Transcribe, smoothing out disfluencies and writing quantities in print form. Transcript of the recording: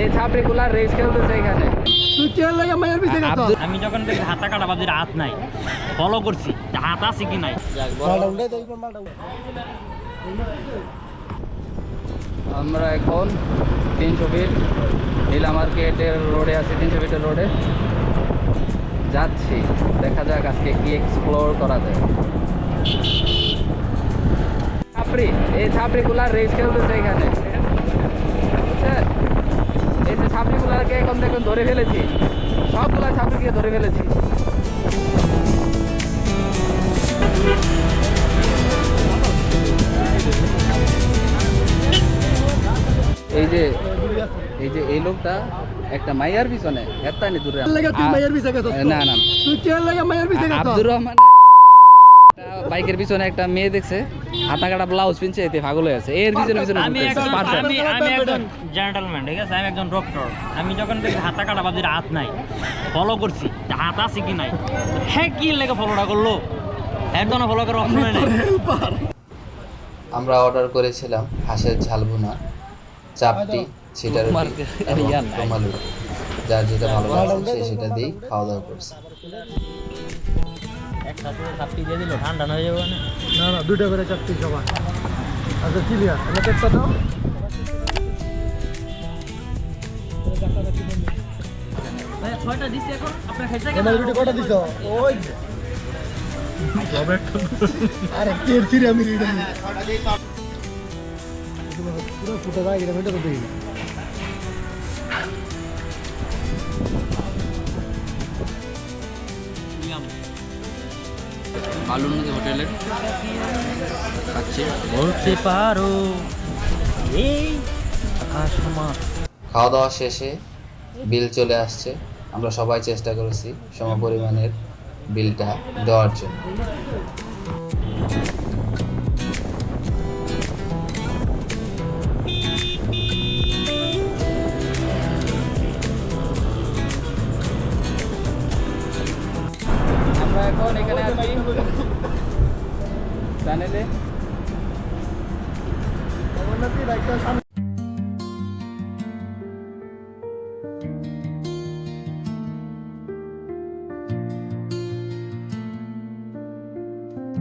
এই ছাপড়িগুলা রেস খেলতেছে এখানে। আমি যখন দেখি হাতা কাটা বাজির হাত নাই, ফলো করছি হাত আছে কি নাই। আমরা এখন 300 ফিট নীলা মার্কেটের রোডে আছি, 300 ফিটের রোডে যাচ্ছি। দেখা যাক আজকে কি এক্সপ্লোর করা যায়। ছাপড়ি, এই ছাপড়িগুলা রেস খেলতেছে এখানে, বুঝছেন? এই যে ছাপড়িগুলাকে এখন দেখুন ধরে ফেলেছি, সবগুলা ছাপড়িকে ধরে ফেলেছি। এই লোকটা একটা মাইয়ার পিছনে এত্তানি দূরে না না আব্দুর রহমান বাইকের পিছনে একটা মেয়ে দেখছে, হাতা কাটা ব্লাউজ পিনছে, এতে পাগল হয়ে আছে। এর পিছনে পিছনে আমি একজন জেন্টলম্যান, ঠিক আছে, আমি একজন ডক্টর। আমি যখন দেখি হাতা কাটা বাজির হাত নাই, ফলো করছি হাত আছে কি নাই। হ্যাঁ, কি লেগে ফলোটা করলো, একদম ফলো করার অপশন নেই। আমরা অর্ডার করেছিলাম হাঁসের ঝাল ভুনা, চাপটি, ছিটা রুটি এবং রুমালি। যার যেটা ভালো লাগছে সে সেটা দিয়েই খাওয়া দাওয়া করছে। একসাথে চাপটি দিয়ে দিল, ঠান্ডা হয়ে যাবে না? না না, দুইটা করে চাপটি সবাই। আচ্ছা ক্লিয়ার, আমি চেক করো। ভাই 6টা দিছি এখন, আপনারা খাইছে কেন রুটি কটা দিছো? ওই আরে তেল ছিরে আমি রিড আমি 6টা দিই সব পুরো ফুটে যায়, এটা মেটে দিই। মালুন নদী হোটেলে খাচ্ছি। বলতে পারো এই আকাশ আমার। খাওয়া দাওয়া শেষে বিল চলে আসছে। আমরা সবাই চেষ্টা করেছি সমপরিমাণের বিলটা দেওয়ার জন্য। আমরা এখন এখানে আছি চ্যানেলে।